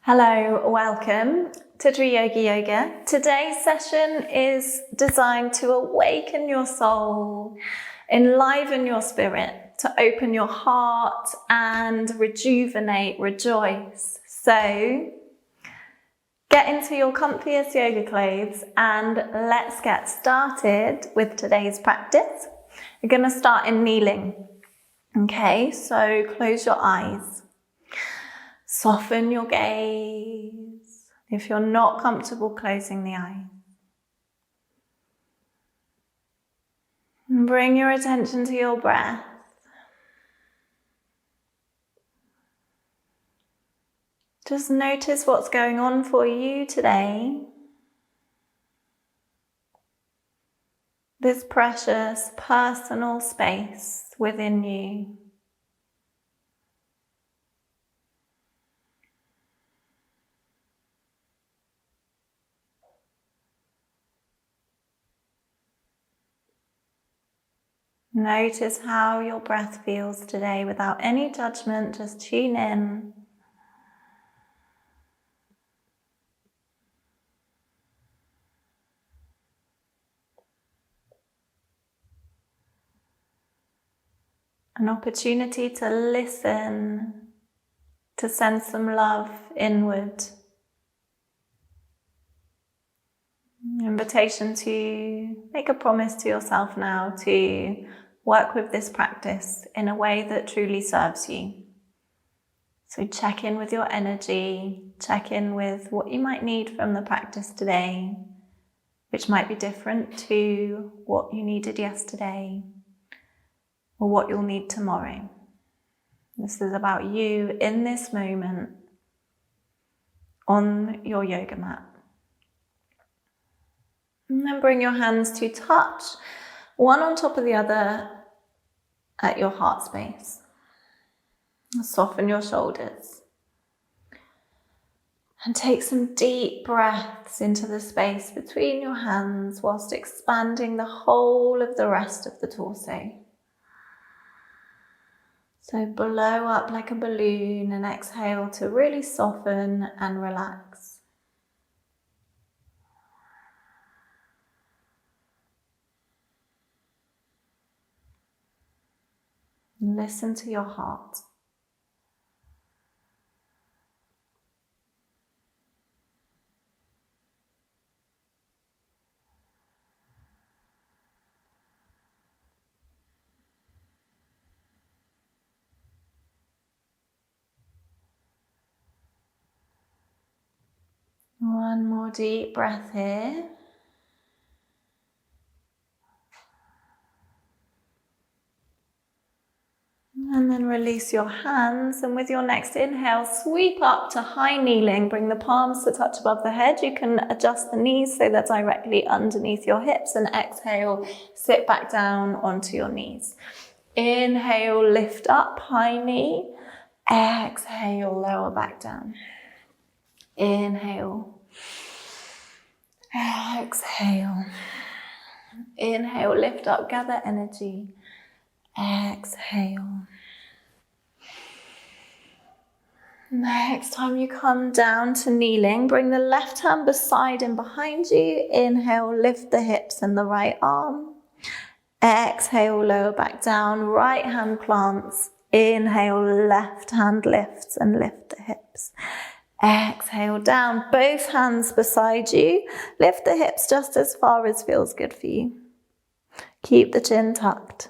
Hello, welcome to Triyogi Yoga. Today's session is designed to awaken your soul, enliven your spirit, to open your heart and rejuvenate, rejoice. So get into your comfiest yoga clothes and let's get started with today's practice. We're going to start in kneeling. Okay, so close your eyes. Soften your gaze. If you're not comfortable closing the eyes. And bring your attention to your breath. Just notice what's going on for you today. This precious personal space within you. Notice how your breath feels today without any judgment. Just tune in. An opportunity to listen, to send some love inward. Invitation to make a promise to yourself now to work with this practice in a way that truly serves you. So check in with your energy, check in with what you might need from the practice today, which might be different to what you needed yesterday or what you'll need tomorrow. This is about you in this moment on your yoga mat. And then bring your hands to touch, one on top of the other at your heart space. Soften your shoulders. And take some deep breaths into the space between your hands whilst expanding the whole of the rest of the torso. So blow up like a balloon and exhale to really soften and relax. Listen to your heart. One more deep breath here. And then release your hands, and with your next inhale, sweep up to high kneeling. Bring the palms to touch above the head. You can adjust the knees so they're directly underneath your hips, and exhale, sit back down onto your knees. Inhale, lift up, high knee. Exhale, lower back down. Inhale. Exhale. Inhale, lift up, gather energy. Exhale. Next time you come down to kneeling, bring the left hand beside and behind you. Inhale, lift the hips and the right arm. Exhale, lower back down, right hand plants. Inhale, left hand lifts and lift the hips. Exhale, down, both hands beside you. Lift the hips just as far as feels good for you. Keep the chin tucked.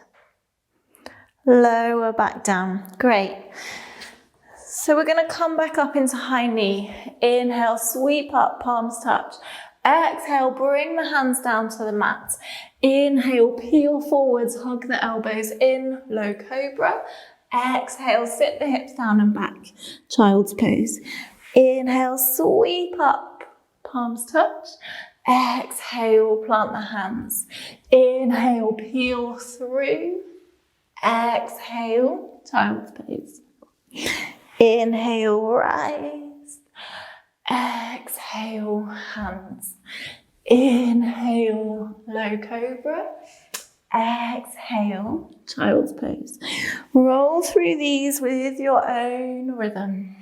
Lower back down. Great. So we're going to come back up into high knee. Inhale, sweep up, palms touch. Exhale, bring the hands down to the mat. Inhale, peel forwards, hug the elbows in, low cobra. Exhale, sit the hips down and back, child's pose. Inhale, sweep up, palms touch. Exhale, plant the hands. Inhale, peel through. Exhale, child's pose. Inhale, rise. Exhale, hands. Inhale, low cobra. Exhale, child's pose. Roll through these with your own rhythm.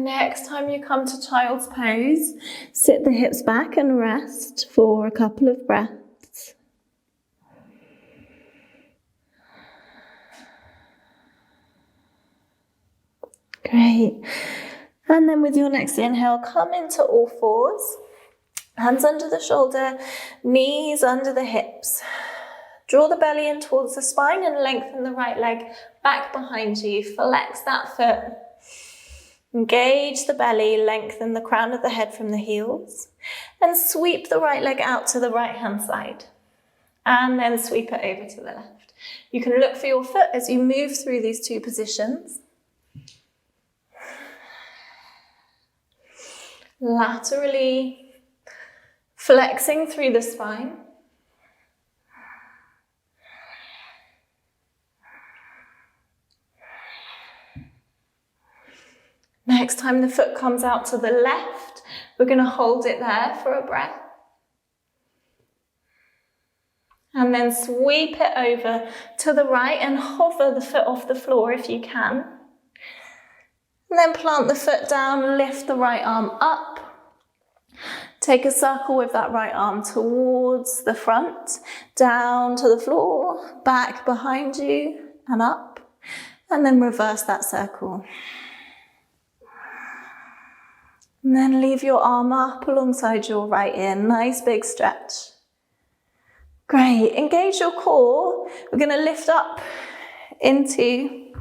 then next time you come to child's pose, sit the hips back and rest for a couple of breaths. Great. And then with your next inhale, come into all fours. Hands under the shoulder, knees under the hips. Draw the belly in towards the spine and lengthen the right leg back behind you. Flex that foot. Engage the belly, lengthen the crown of the head from the heels. And sweep the right leg out to the right hand side. And then sweep it over to the left. You can look for your foot as you move through these two positions. Laterally flexing through the spine. Next time the foot comes out to the left, we're going to hold it there for a breath. And then sweep it over to the right and hover the foot off the floor if you can. And then plant the foot down, lift the right arm up. Take a circle with that right arm towards the front, down to the floor, back behind you and up. And then reverse that circle. And then leave your arm up alongside your right ear. Nice big stretch. Great. Engage your core. We're going to lift up into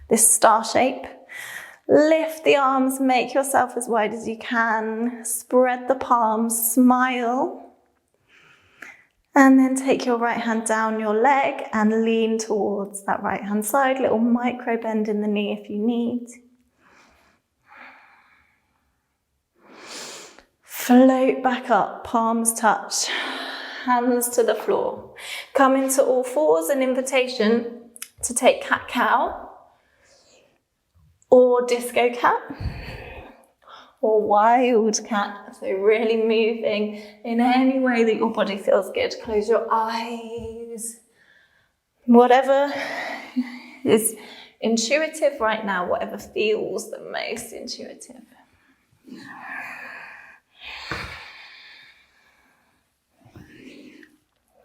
this star shape. Lift the arms, make yourself as wide as you can. Spread the palms, smile. And then take your right hand down your leg and lean towards that right hand side. Little micro bend in the knee if you need. Float back up, palms touch, hands to the floor. Come into all fours, an invitation to take cat-cow or disco cat or wild cat. So really moving in any way that your body feels good. Close your eyes. Whatever is intuitive right now, whatever feels the most intuitive.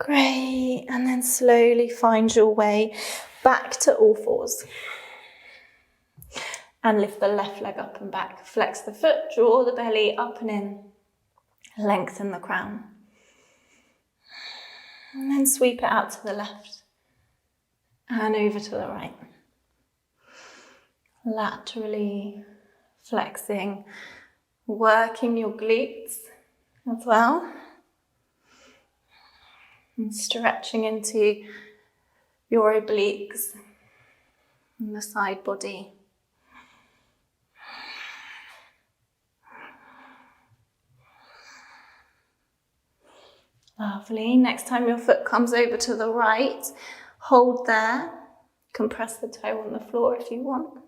Great, and then slowly find your way back to all fours. And lift the left leg up and back. Flex the foot, draw the belly up and in. Lengthen the crown. And then sweep it out to the left. And over to the right. Laterally flexing, working your glutes as well. And stretching into your obliques and the side body. Lovely. Next time your foot comes over to the right, hold there. You can press the toe on the floor if you want.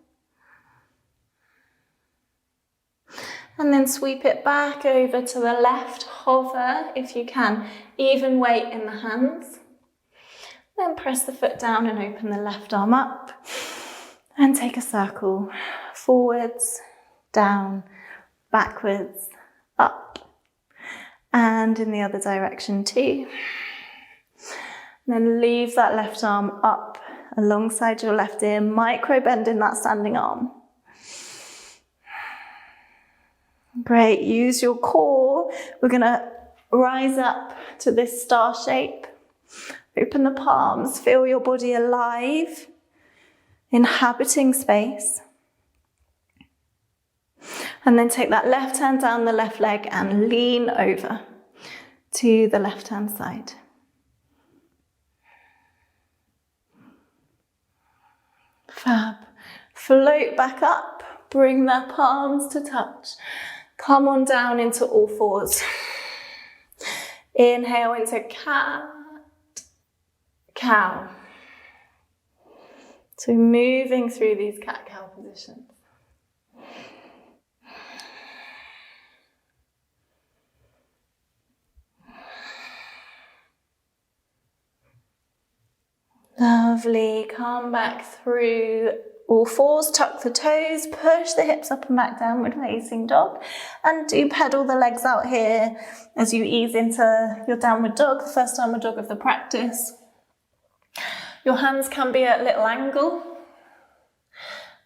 And then sweep it back over to the left, hover if you can, even weight in the hands. Then press the foot down and open the left arm up. And take a circle, forwards, down, backwards, up. And in the other direction too. And then leave that left arm up alongside your left ear, micro bend in that standing arm. Great, use your core. We're going to rise up to this star shape. Open the palms, feel your body alive, inhabiting space. And then take that left hand down the left leg and lean over to the left hand side. Fab. Float back up, bring the palms to touch. Come on down into all fours. Inhale into cat, cow. So moving through these cat-cow positions. Lovely. Come back through All fours, tuck the toes, push the hips up and back, downward facing dog. And do pedal the legs out here as you ease into your downward dog, the first downward dog of the practice. Your hands can be at a little angle.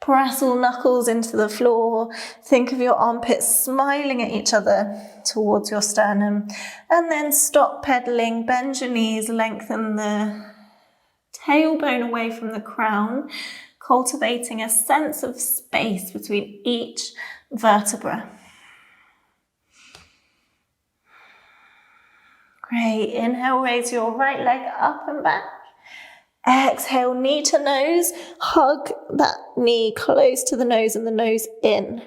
Press all knuckles into the floor. Think of your armpits smiling at each other towards your sternum. And then stop pedaling, bend your knees, lengthen the tailbone away from the crown, cultivating a sense of space between each vertebra. Great. Inhale, raise your right leg up and back. Exhale, knee to nose. Hug that knee close to the nose and the nose in.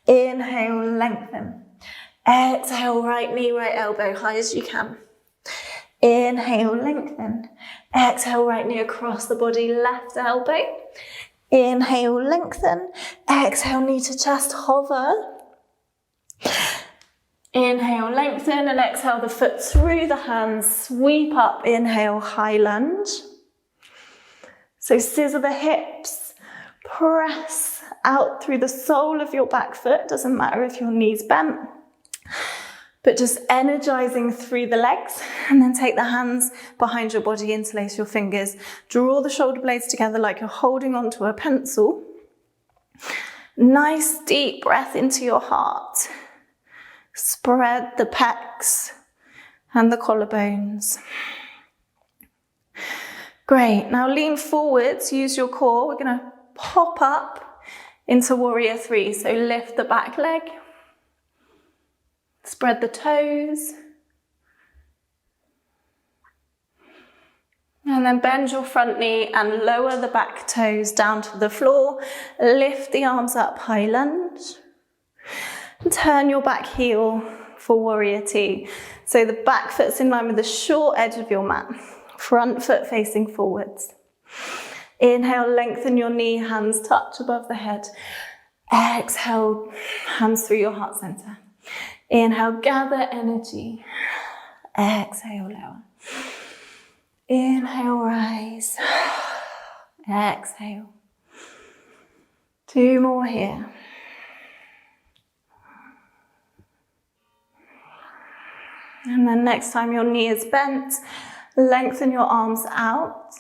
Inhale, lengthen. Exhale, right knee, right elbow, high as you can. Inhale, lengthen. Exhale, right knee across the body, left elbow. Inhale, lengthen. Exhale, knee to chest, hover. Inhale, lengthen, and exhale the foot through the hands, sweep up. Inhale, high lunge. So scissor the hips, press out through the sole of your back foot. Doesn't matter if your knee's bent, but just energizing through the legs. And then take the hands behind your body, interlace your fingers. Draw the shoulder blades together like you're holding onto a pencil. Nice deep breath into your heart. Spread the pecs and the collarbones. Great, now lean forwards, use your core. We're gonna pop up into warrior three. So lift the back leg, spread the toes, and then bend your front knee and lower the back toes down to the floor. Lift the arms up, high lunge. And turn your back heel for warrior two. So the back foot's in line with the short edge of your mat. Front foot facing forwards. Inhale, lengthen your knee, hands touch above the head. Exhale, hands through your heart center. Inhale, gather energy. Exhale, lower. Inhale, rise. Exhale. Two more here. And then next time your knee is bent, lengthen your arms out.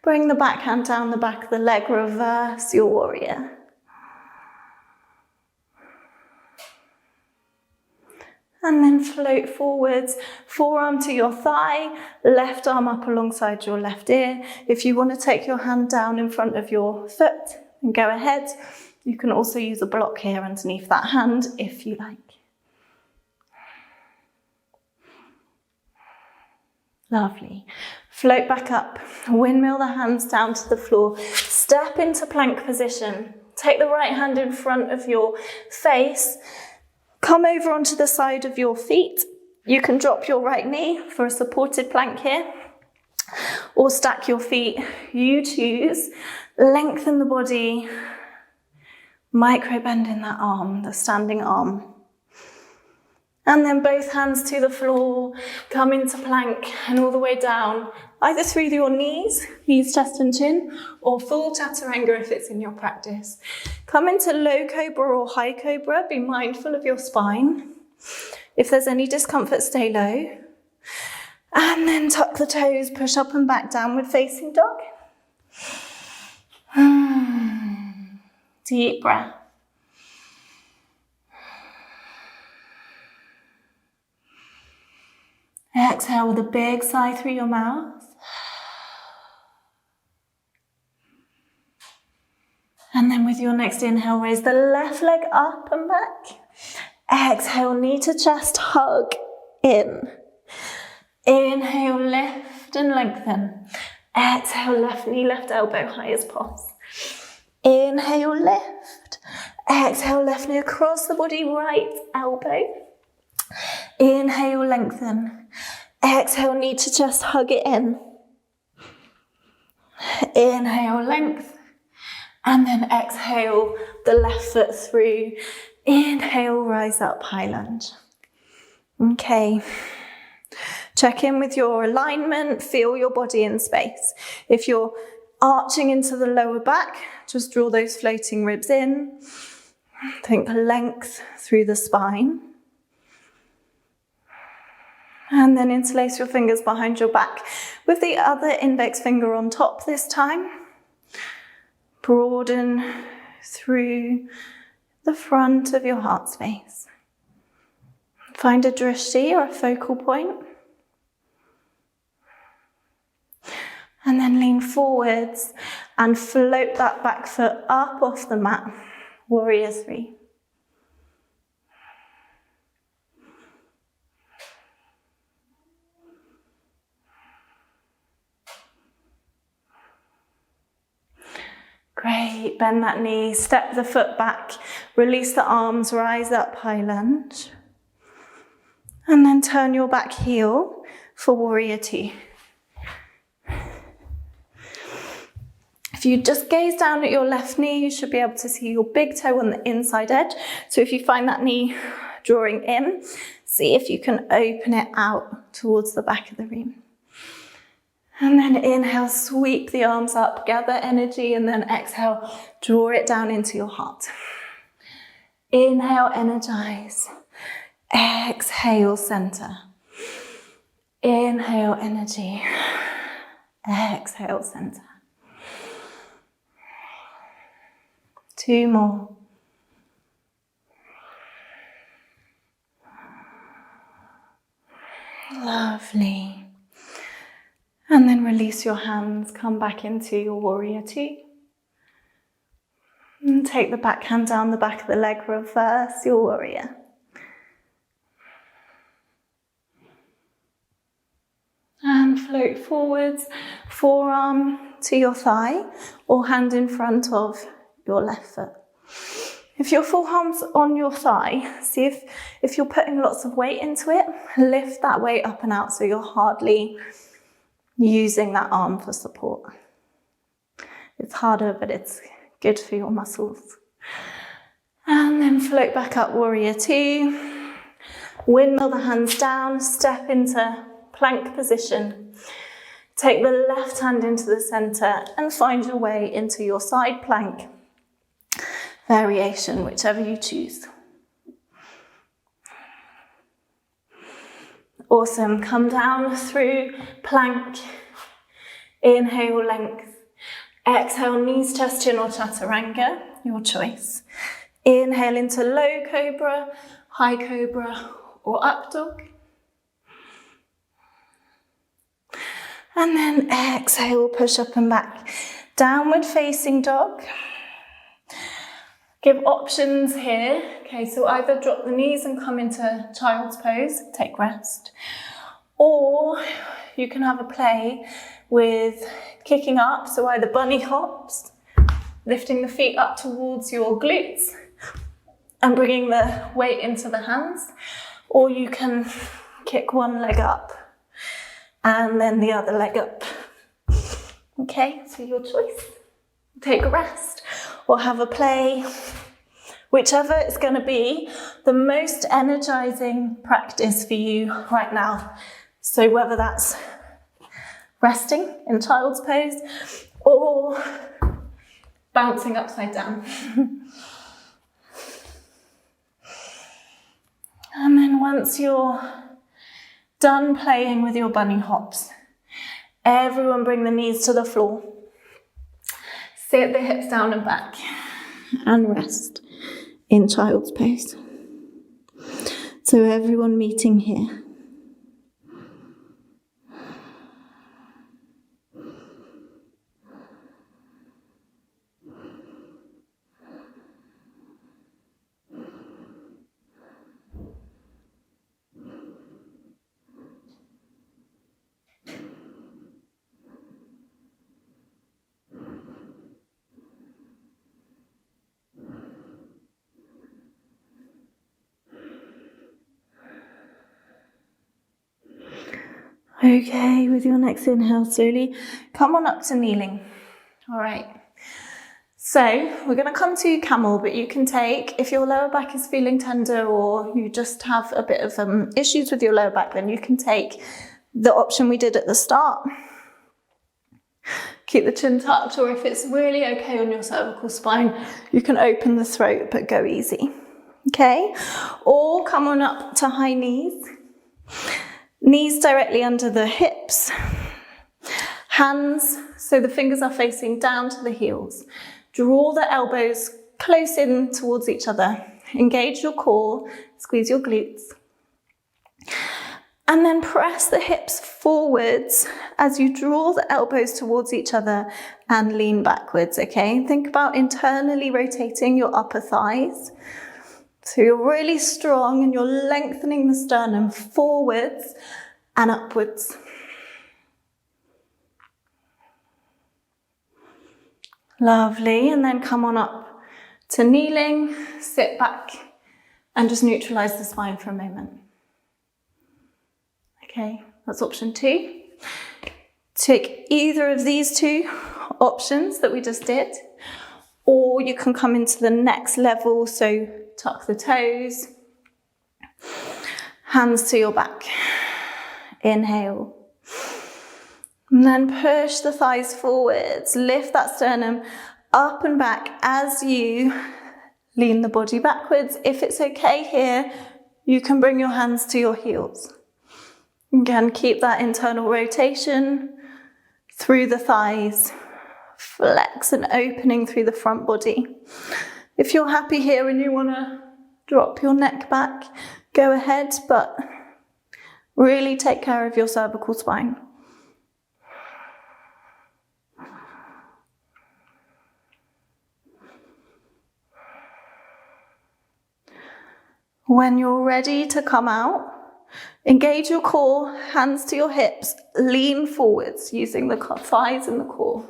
Bring the back hand down the back of the leg, reverse your warrior. And then float forwards, forearm to your thigh, left arm up alongside your left ear. If you want to take your hand down in front of your foot, then go ahead. You can also use a block here underneath that hand if you like. Lovely. Float back up, windmill the hands down to the floor, step into plank position. Take the right hand in front of your face, come over onto the side of your feet. You can drop your right knee for a supported plank here, or stack your feet, you choose. Lengthen the body, micro bend in that arm, the standing arm. And then both hands to the floor, come into plank and all the way down, either through your knees, chest and chin, or full chaturanga if it's in your practice. Come into low cobra or high cobra, be mindful of your spine. If there's any discomfort, stay low. And then tuck the toes, push up and back, downward facing dog. Deep breath. Exhale with a big sigh through your mouth. And then with your next inhale, raise the left leg up and back. Exhale, knee to chest, hug in. Inhale, lift and lengthen. Exhale, left knee, left elbow, high as pos. Inhale, lift. Exhale, left knee across the body, right elbow. Inhale, lengthen. Exhale, knee to chest, hug it in. Inhale, length. And then exhale, the left foot through. Inhale, rise up, high lunge. Okay. Check in with your alignment, feel your body in space. If your Arching into the lower back, just draw those floating ribs in. Think length through the spine. And then interlace your fingers behind your back with the other index finger on top this time. Broaden through the front of your heart space. Find a drishti or a focal point. And then lean forwards and float that back foot up off the mat. Warrior three. Great, bend that knee, step the foot back, release the arms, rise up, high lunge. And then turn your back heel for warrior two. If you just gaze down at your left knee, you should be able to see your big toe on the inside edge. So if you find that knee drawing in, see if you can open it out towards the back of the room. And then inhale, sweep the arms up, gather energy, and then exhale, draw it down into your heart. Inhale, energize. Exhale, center. Inhale, energy. Exhale, center. 2 more. Lovely. And then release your hands, come back into your warrior two. And take the back hand down the back of the leg, reverse your warrior. And float forwards, forearm to your thigh or hand in front of your left foot. If your forearm's on your thigh, see if you're putting lots of weight into it, lift that weight up and out so you're hardly using that arm for support. It's harder, but it's good for your muscles. And then float back up, warrior two. Windmill the hands down, step into plank position. Take the left hand into the center and find your way into your side plank variation, whichever you choose. Awesome, come down through plank, inhale length, exhale knees, chest, chin or chaturanga, your choice. Inhale into low cobra, high cobra or up dog. And then exhale, push up and back, downward facing dog. Give options here. Okay, so either drop the knees and come into child's pose, take rest. Or you can have a play with kicking up, so either bunny hops, lifting the feet up towards your glutes and bringing the weight into the hands. Or you can kick one leg up and then the other leg up. Okay, so your choice. Take a rest or have a play, whichever is going to be the most energizing practice for you right now. So whether that's resting in child's pose or bouncing upside down. And then once you're done playing with your bunny hops, everyone bring the knees to the floor. Sit the hips down and back and rest in child's pose. So everyone meeting here. Okay, with your next inhale, slowly come on up to kneeling. All right. So we're going to come to camel, but you can take, if your lower back is feeling tender or you just have a bit of issues with your lower back, then you can take the option we did at the start. keep the chin tucked, or if it's really okay on your cervical spine, you can open the throat, but go easy. Okay? Or come on up to high knees. Knees directly under the hips. Hands, so the fingers are facing down to the heels. Draw the elbows close in towards each other. Engage your core, squeeze your glutes. And then press the hips forwards as you draw the elbows towards each other and lean backwards, okay? Think about internally rotating your upper thighs. So you're really strong and you're lengthening the sternum forwards and upwards. Lovely, and then come on up to kneeling, sit back and just neutralize the spine for a moment. Okay, that's option 2. Take either of these 2 options that we just did, or you can come into the next level, so tuck the toes, hands to your back, inhale, and then push the thighs forwards, lift that sternum up and back as you lean the body backwards. If it's okay here, you can bring your hands to your heels. Again, keep that internal rotation through the thighs, flex and opening through the front body. If you're happy here and you want to drop your neck back, go ahead, but really take care of your cervical spine. When you're ready to come out, engage your core, hands to your hips, lean forwards using the thighs and the core,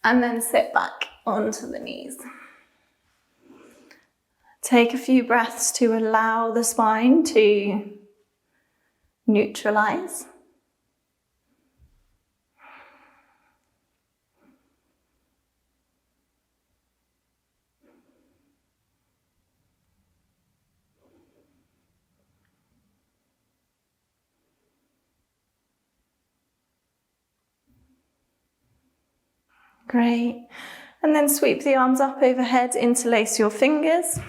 and then sit back onto the knees. Take a few breaths to allow the spine to neutralize. Great. And then sweep the arms up overhead, interlace your fingers,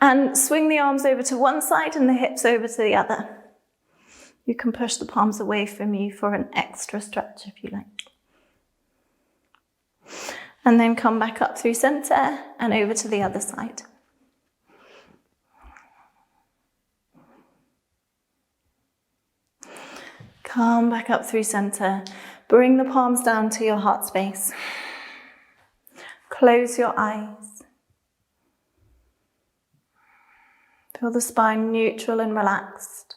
and swing the arms over to one side and the hips over to the other. You can push the palms away from you for an extra stretch if you like. And then come back up through center and over to the other side. Come back up through center. Bring the palms down to your heart space. Close your eyes. Feel the spine neutral and relaxed.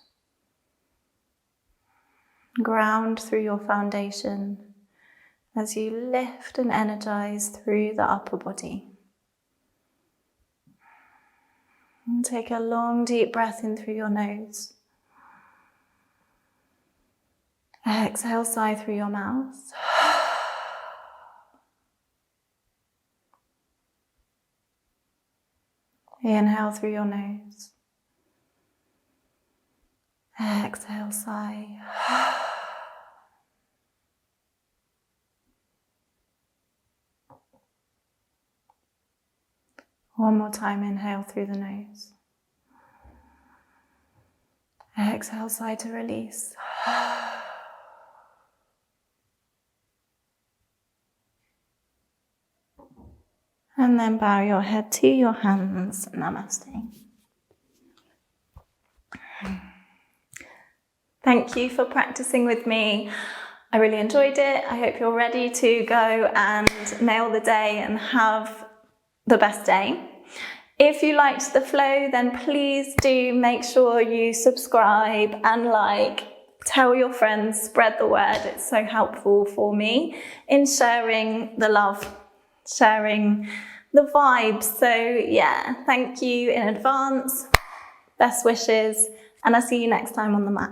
Ground through your foundation as you lift and energize through the upper body. And take a long, deep breath in through your nose. Exhale, sigh through your mouth. Inhale through your nose. Exhale, sigh. One more time, inhale through the nose. Exhale, sigh to release. And then bow your head to your hands. Namaste. Thank you for practicing with me. I really enjoyed it. I hope you're ready to go and nail the day and have the best day. If you liked the flow, then please do make sure you subscribe and like. Tell your friends, spread the word. It's so helpful for me in sharing the love, sharing the vibes. So yeah, thank you in advance. Best wishes, and I'll see you next time on the mat.